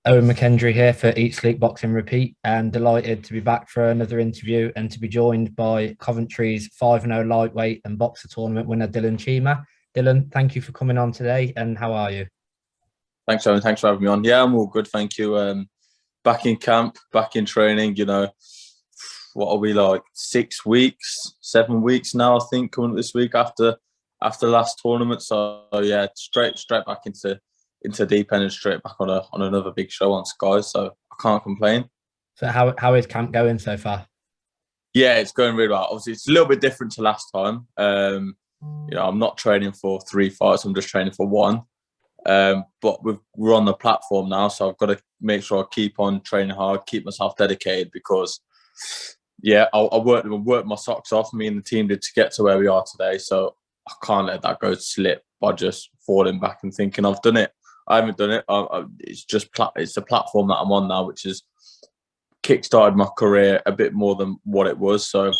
Owen McKendry here for Eat Sleep Boxing Repeat, and delighted to be back for another interview and to be joined by Coventry's 5-0 lightweight and boxer tournament winner Dylan Cheema. Dylan, thank you for coming on today, and how are you? Thanks, Owen. Thanks for having me on. Yeah, I'm all good, thank you. Back in camp, back in training. What are we like? 6 weeks, 7 weeks now, I think, coming this week after last tournament. So yeah, straight back into deep end and straight back on another big show on Sky. So I can't complain. So how is camp going so far? Yeah, it's going really well. Obviously, it's a little bit different to last time. I'm not training for 3 fights. I'm just training for one. But we're on the platform now, so I've got to make sure I keep on training hard, keep myself dedicated, because I worked my socks off. Me and the team did to get to where we are today, so I can't let that go slip by just falling back and thinking I've done it. I haven't done it. It's the platform that I'm on now, which has kickstarted my career a bit more than what it was. So I've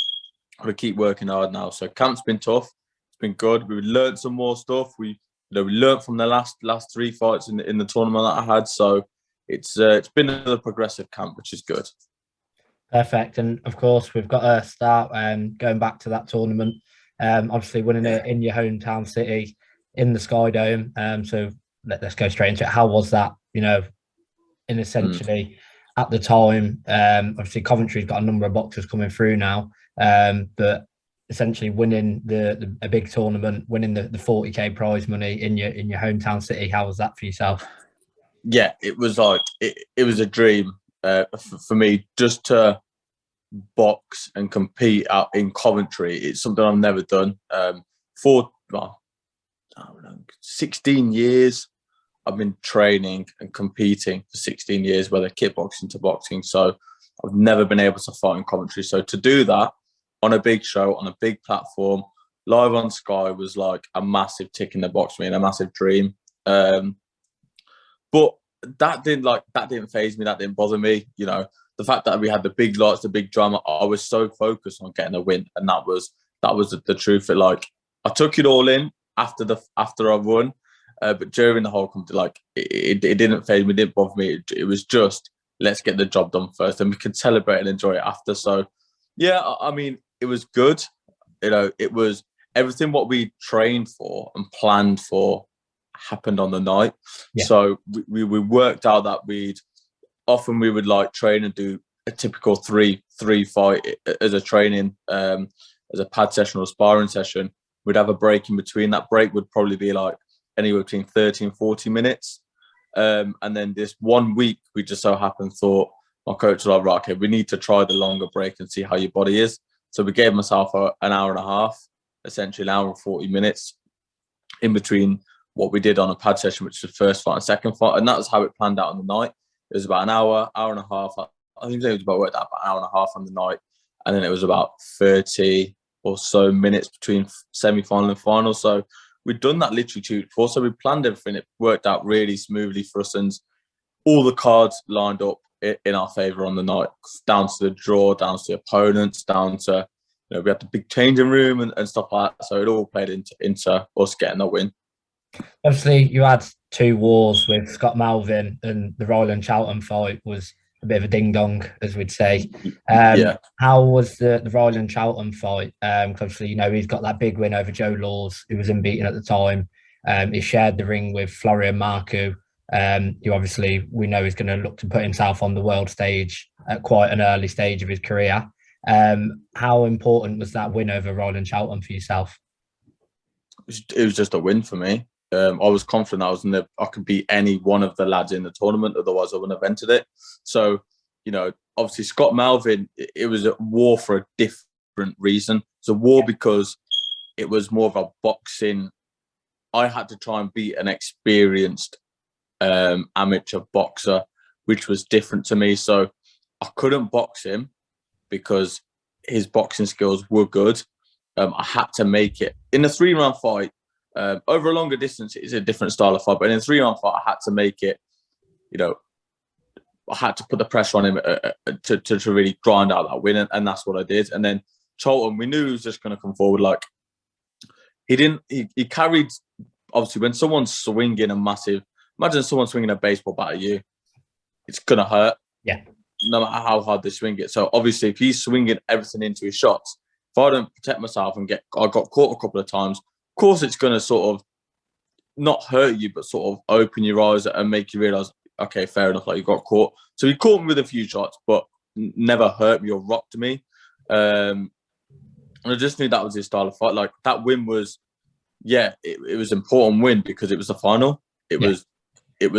got to keep working hard now. So camp's been tough. It's been good. We learned some more stuff. We learned from the last 3 fights in the tournament that I had. So it's been another progressive camp, which is good. Perfect. And of course, we've got to start going back to that tournament. Obviously, winning it in your hometown city in the Skydome. So let's go straight into it. How was that? In essentially at the time, obviously Coventry's got a number of boxers coming through now, but essentially winning a big tournament, winning the 40K prize money in your hometown city. How was that for yourself? Yeah, it was like it was a dream for me, just to box and compete out in Coventry. It's something I've never done. For I don't know, 16 years I've been training and competing for 16 years, whether kickboxing to boxing. So I've never been able to fight in Coventry. So to do that on a big show, on a big platform, live on Sky, was like a massive tick in the box for me and a massive dream. But that didn't faze me. That didn't bother me. The fact that we had the big lights, the big drama, I was so focused on getting a win, and that was the truth. I took it all in after I won, but during the whole competition, it didn't faze me, it didn't bother me. It was just, let's get the job done first, and we can celebrate and enjoy it after. So yeah, I mean, it was good. It was everything what we trained for and planned for happened on the night. Yeah. So we worked out that we would like train and do a typical three fight as a training, as a pad session or sparring session. We'd have a break in between. That break would probably be like anywhere between 30 and 40 minutes. And then this 1 week, we just so happened thought, my coach was like, right, okay, we need to try the longer break and see how your body is. So we gave myself an hour and a half, essentially an hour and 40 minutes in between what we did on a pad session, which was the first fight and second fight. And that was how it planned out on the night. It was about an hour and a half. I think it was about worked out about an hour and a half on the night. And then it was about 30 or so minutes between semi-final and final. So we'd done that literally 2 weeks before. So we planned everything. It worked out really smoothly for us. And all the cards lined up in our favour on the night, down to the draw, down to the opponents, down to, we had the big changing room and stuff like that. So it all played into us getting the win. Obviously, you had 2 wars with Scott Malvin, and the Roland Charlton fight was a bit of a ding dong, as we'd say. How was the Roland Charlton fight? Obviously, he's got that big win over Joe Laws, who was unbeaten at the time. He shared the ring with Florian Marku, who obviously we know is going to look to put himself on the world stage at quite an early stage of his career. How important was that win over Roland Charlton for yourself? It was just a win for me. I was confident I could beat any one of the lads in the tournament. Otherwise, I wouldn't have entered it. So, obviously Scott Malvin, it was a war for a different reason. It's a war because it was more of a boxing. I had to try and beat an experienced amateur boxer, which was different to me. So I couldn't box him because his boxing skills were good. I had to make it in a 3-round fight. Over a longer distance, it's a different style of fight, but in a 3-round fight, I had to make it. I had to put the pressure on him to really grind out that win, and that's what I did. And then Charlton, we knew he was just going to come forward. Like he carried. Obviously, when someone's swinging a massive, imagine someone swinging a baseball bat at you. it's gonna hurt. Yeah. No matter how hard they swing it. So obviously, if he's swinging everything into his shots, if I don't protect myself and I got caught a couple of times, of course it's gonna sort of not hurt you, but sort of open your eyes and make you realise, okay, fair enough, like you got caught. So he caught me with a few shots, but never hurt me or rocked me. And I just knew that was his style of fight. Like that win was, it was an important win because it was the final. It was, it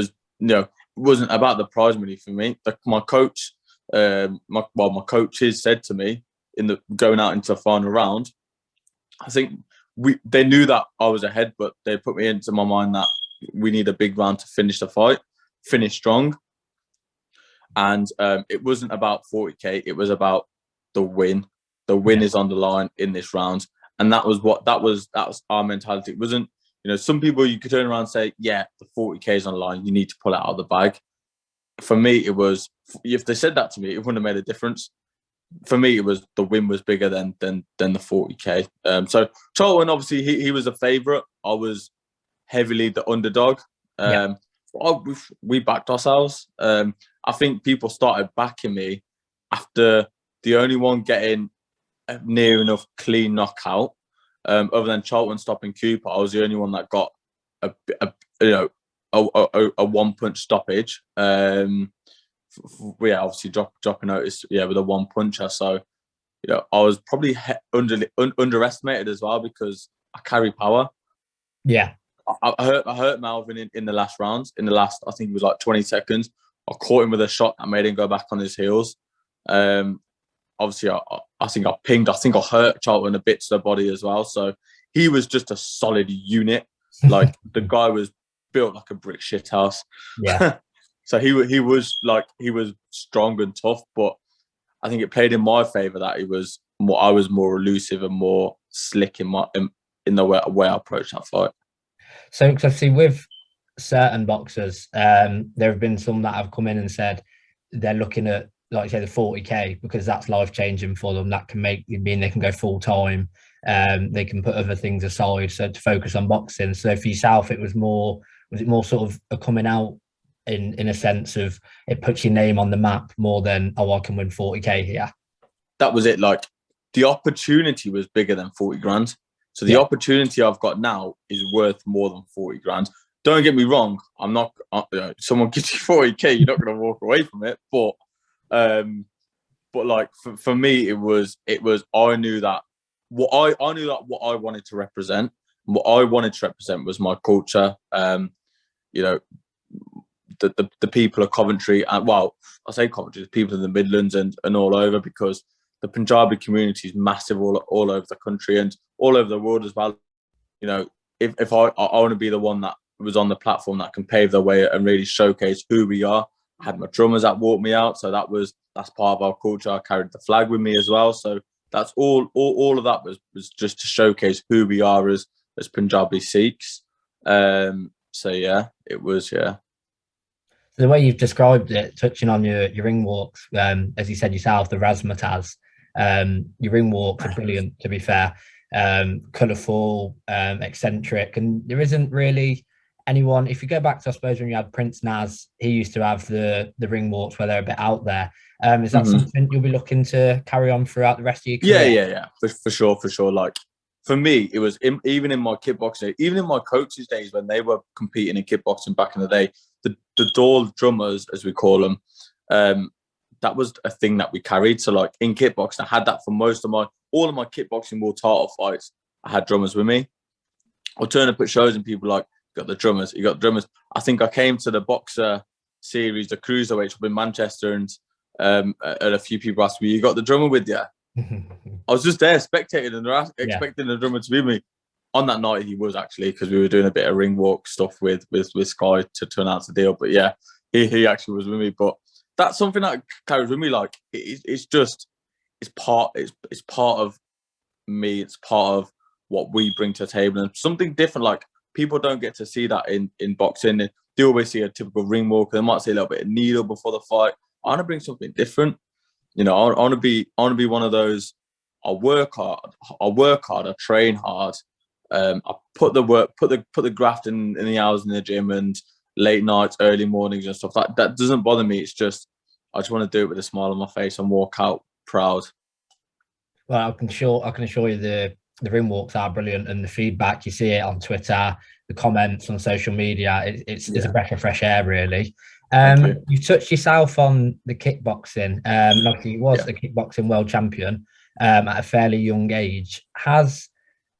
wasn't about the prize money for me. Like my coach, my coaches said to me in the going out into the final round, I think they knew that I was ahead, but they put me into my mind that we need a big round to finish the fight, finish strong. And it wasn't about 40k. It was about the win. The win is on the line in this round, and that was our mentality. It wasn't, some people you could turn around and say, yeah, the 40k is on the line. You need to pull it out of the bag. For me, it was, if they said that to me, it wouldn't have made a difference. For me, it was the win was bigger than the 40k. So Charlton, obviously, he was a favourite. I was heavily the underdog. We backed ourselves. I think people started backing me after the only one getting a near enough clean knockout, other than Charlton stopping Cooper. I was the only one that got a 1-punch stoppage. Obviously dropping notice, with a 1-puncher. So, I was probably underestimated as well because I carry power. Yeah. I hurt Malvin in the last rounds. In the last, I think it was like 20 seconds. I caught him with a shot that made him go back on his heels. Obviously, I think I pinged. I think I hurt Charlton a bit to the body as well. So he was just a solid unit. Like the guy was built like a brick shit house. Yeah. So he was strong and tough, but I think it played in my favour that I was more elusive and more slick in the way I approached that fight. So, because I see with certain boxers, there have been some that have come in and said they're looking at, like you say, the 40k because that's life changing for them. That can mean they can go full time. They can put other things aside, so to focus on boxing. So for yourself, was it more sort of a coming out in a sense of it puts your name on the map more than, I can win 40k here? That was it. Like the opportunity was bigger than 40 grand. So the opportunity I've got now is worth more than 40 grand. Don't get me wrong. I'm not. Someone gives you 40k, you're not going to walk away from it. But like for me, it was. I knew that what I wanted to represent. What I wanted to represent was my culture. The people of Coventry, and I say Coventry, the people in the Midlands and all over, because the Punjabi community is massive all over the country and all over the world as well. If I want to be the one that was on the platform that can pave the way and really showcase who we are. I had my drummers that walked me out, so that's part of our culture. I carried the flag with me as well, so that's all of that was just to showcase who we are as Punjabi Sikhs. So yeah, it was. The way you've described it, touching on your ring walks, as you said yourself, the razzmatazz, your ring walks are brilliant, to be fair. Colourful, eccentric, and there isn't really anyone. If you go back to, I suppose, when you had Prince Naz, he used to have the ring walks where they're a bit out there. Is that something you'll be looking to carry on throughout the rest of your career? Yeah, for sure. Like for me, it was even in my kickboxing, even in my coaches' days when they were competing in kickboxing back in the day, the door drummers, as we call them, that was a thing that we carried. So like in kickboxing, I had that for all of my kickboxing world title fights. I had drummers with me. I'll turn up at shows and people like, you got the drummers. I think I came to the boxer series, the cruiserweight up in Manchester, and a few people asked me, you got the drummer with you? I was just there spectating and they're expecting the drummer to be with me. On that night, he was actually, because we were doing a bit of ring walk stuff with Sky to announce the deal. But yeah, he actually was with me. But that's something that carries with me. Like it's part of me. It's part of what we bring to the table, and something different. Like people don't get to see that in boxing. They always see a typical ring walk. They might see a little bit of needle before the fight. I want to bring something different. I want to be one of those. I work hard. I train hard. I put the work, put the graft in the hours in the gym, and late nights, early mornings and stuff. That doesn't bother me. It's just, I just want to do it with a smile on my face and walk out proud. Well, I can assure you the ring walks are brilliant, and the feedback, you see it on Twitter, the comments on social media, it's a breath of fresh air, really. You touched yourself on the kickboxing. And obviously you was the kickboxing world champion at a fairly young age. Has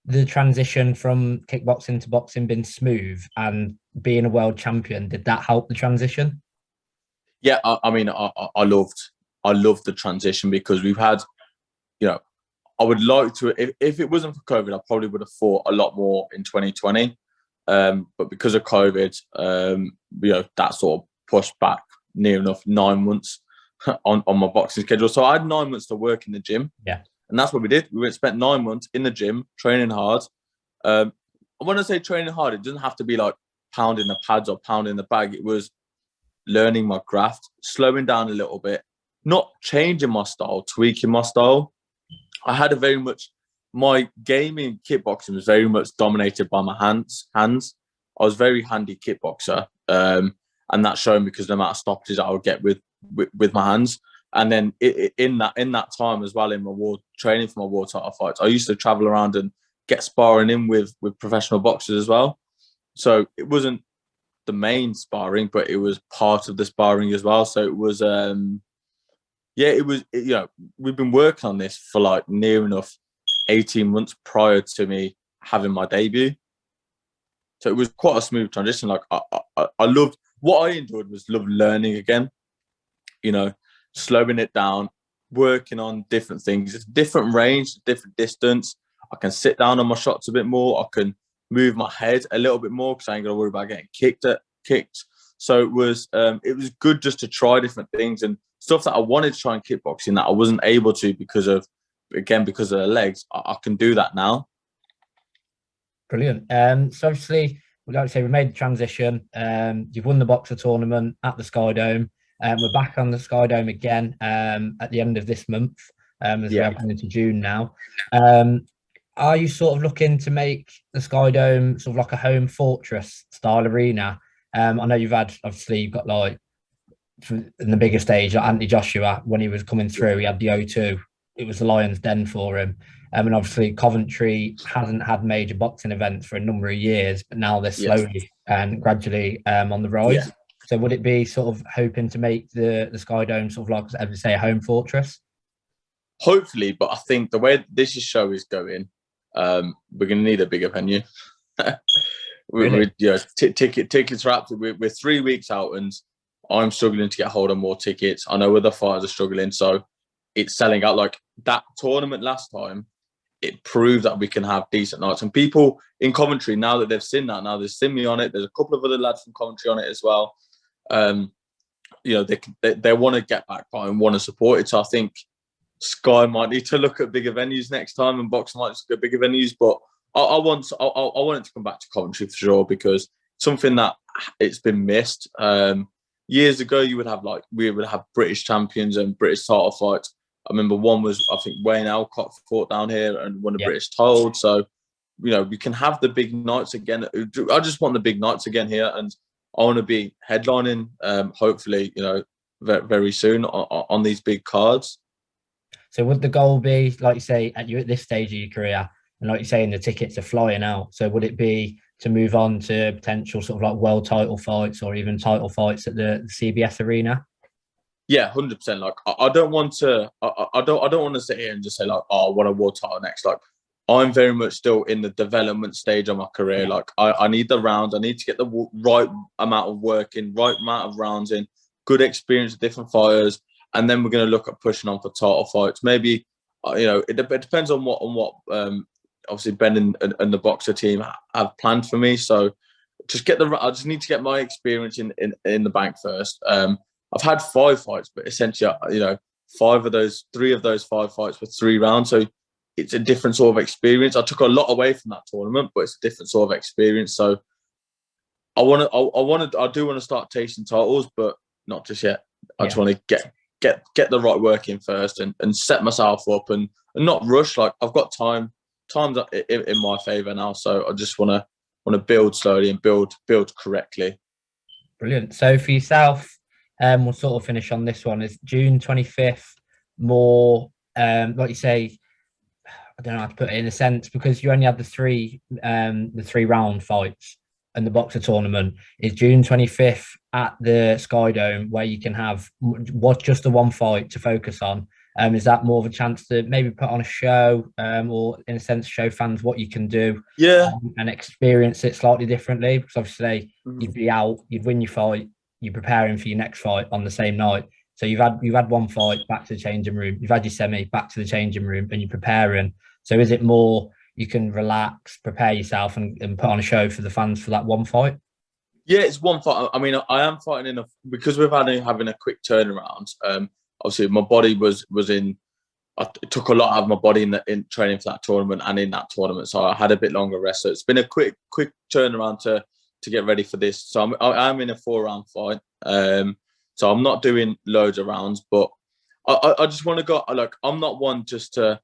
the transition from kickboxing to boxing been smooth? And being a world champion, did that help the transition? Yeah, I mean, I loved the transition, because we've had, you know, I would like to, if it wasn't for COVID, I probably would have fought a lot more in 2020. But because of COVID, you know, that sort of pushed back near enough 9 months on my boxing schedule. So I had 9 months to work in the gym. Yeah. And that's what we did. We spent 9 months in the gym, training hard. When I say training hard, it doesn't have to be like pounding the pads or pounding the bag. It was learning my craft, slowing down a little bit, not changing my style, tweaking my style. I had a very much, my game in kickboxing was very much dominated by my hands. I was very handy kickboxer, and that showed because the amount of stoppages I would get with my hands. And then in that time as well, in my training for my war title fights, I used to travel around and get sparring in with professional boxers as well. So it wasn't the main sparring, but it was part of the sparring as well. So it was, you know, we've been working on this for like near enough 18 months prior to me having my debut. So it was quite a smooth transition. Like I loved, what I enjoyed was learning again, you know, slowing it down, working on different things. It's different range, different distance. I can sit down on my shots a bit more. I can move my head a little bit more because I ain't got to worry about getting kicked. So it was good just to try different things and stuff that I wanted to try in kickboxing that I wasn't able to because of the legs. I can do that now. Brilliant. So obviously, like I say, we made the transition. You've won the boxer tournament at the Skydome. We're back on the Skydome again at the end of this month, as we're going into June now. Are you sort of looking to make the Skydome sort of like a home fortress style arena? I know you've got like in the bigger stage, like Anthony Joshua, when he was coming through, he had the O2. It was the Lion's Den for him. And obviously Coventry hasn't had major boxing events for a number of years, but now they're slowly and gradually on the rise. Yeah. So would it be sort of hoping to make the Skydome sort of like, as we say, a home fortress? Hopefully, but I think the way this show is going, we're going to need a bigger venue. Really? Tickets are up. We're 3 weeks out, and I'm struggling to get hold of more tickets. I know other fighters are struggling, so it's selling out. Like that tournament last time, it proved that we can have decent nights. And people in Coventry, now that they've seen that, now they've seen me on it. There's a couple of other lads from Coventry on it as well. You know, they want to get back by and want to support it. So I think Sky might need to look at bigger venues next time, and Box might look at bigger venues. But I want it to come back to Coventry for sure, because something that it's been missed. Years ago, we would have British champions and British title fights. I remember one was, I think, Wayne Alcott fought down here and won a British title. So, you know, we can have the big nights again. I just want the big nights again here, and I want to be headlining, hopefully, you know, very, very soon on these big cards. So would the goal be, like you say, at this stage of your career, and like you're saying, the tickets are flying out, so would it be to move on to potential sort of like world title fights or even title fights at the CBS arena? Yeah, 100%. Like I don't want to sit here and just say like, oh, I want a world title next. Like I'm very much still in the development stage of my career. Yeah. Like I need the rounds. I need to get the right amount of work in, right amount of rounds in, good experience with different fighters, and then we're going to look at pushing on for title fights. Maybe you know, it depends on what obviously Ben and the boxer team have planned for me. So I just need to get my experience in the bank first. I've had 5 fights, but essentially, you know, 3 of those 5 fights were 3 rounds. So it's a different sort of experience. I took a lot away from that tournament, but it's a different sort of experience. So I do want to start tasting titles, but not just yet. I just want to get the right work in first and set myself up and not rush. Like I've got time's in my favour now. So I just want to build slowly and build correctly. Brilliant. So for yourself, we'll sort of finish on this one. Is June 25th more, like you say, I don't know how to put it in a sense, because you only had the three round fights and the boxer tournament. Is June 25th at the Skydome where you can have what just the one fight to focus on? Is that more of a chance to maybe put on a show, or in a sense show fans what you can do, and experience it slightly differently? Because obviously you'd be out, you'd win your fight, you're preparing for your next fight on the same night. So you've had one fight, back to the changing room. You've had your semi, back to the changing room, and you're preparing. So is it more you can relax, prepare yourself, and put on a show for the fans for that one fight? Yeah, it's one fight. I mean, I am fighting because we've had having a quick turnaround. Obviously, my body was in. It took a lot out of my body in training for that tournament and in that tournament, so I had a bit longer rest. So it's been a quick turnaround to get ready for this. So I'm in a 4-round fight. So I'm not doing loads of rounds, but I just want to go. Like, I'm not one just to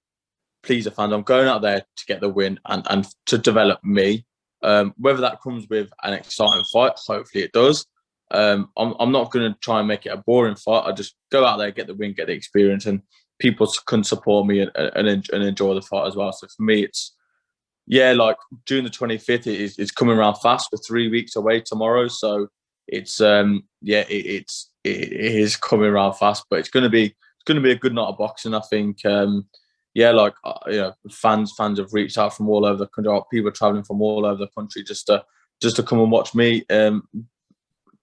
please the fans. I'm going out there to get the win and to develop me. Whether that comes with an exciting fight, hopefully it does. I'm not going to try and make it a boring fight. I just go out there, get the win, get the experience, and people can support me and enjoy the fight as well. So for me, it's like June the 25th is coming around fast. We're 3 weeks away tomorrow, so it's it is coming around fast. But it's going to be a good night of boxing, I think. Fans have reached out from all over the country. People traveling from all over the country just to come and watch me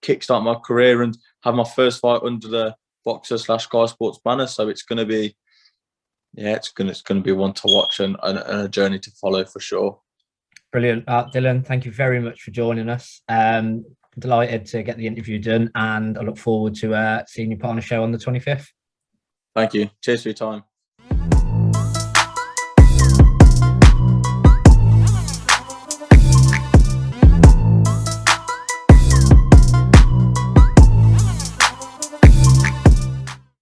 kickstart my career and have my first fight under the Boxer/Sky Sports banner. So it's going to be, it's going to be one to watch and a journey to follow for sure. Brilliant, Dylan. Thank you very much for joining us. Delighted to get the interview done, and I look forward to seeing you put on a show on the 25th. Thank you. Cheers for your time.